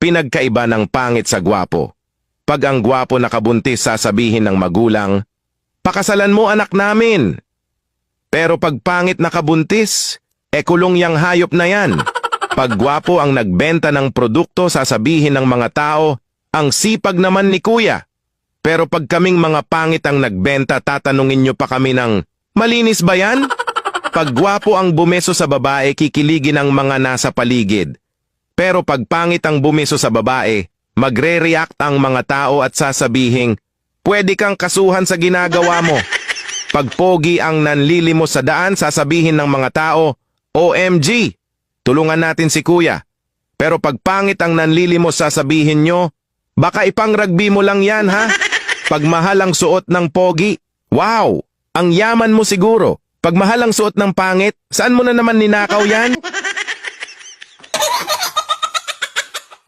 pinagkaiba ng pangit sa gwapo. Pag ang gwapo nakabuntis, sasabihin ng magulang, "Pakasalan mo anak namin." Pero pag pangit nakabuntis, kulong yang hayop na yan. Pag gwapo ang nagbenta ng produkto, sasabihin ng mga tao, "Ang sipag naman ni kuya." Pero pag kaming mga pangit ang nagbenta, tatanungin nyo pa kami ng, "Malinis ba yan?" Pag gwapo ang bumeso sa babae, kikiligin ang mga nasa paligid. Pero pag pangit ang bumeso sa babae, magre-react ang mga tao at sasabihing, "Pwede kang kasuhan sa ginagawa mo." Pag pogi ang nanlilimos sa daan, sasabihin ng mga tao, "OMG, tulungan natin si kuya." Pero pag pangit ang nanlilimos, sasabihin nyo, "Baka ipang rugby mo lang yan ha." Pag mahal ang suot ng pogi, "Wow, ang yaman mo siguro." Pag mahal ang suot ng pangit, saan mo na naman ninakaw yan?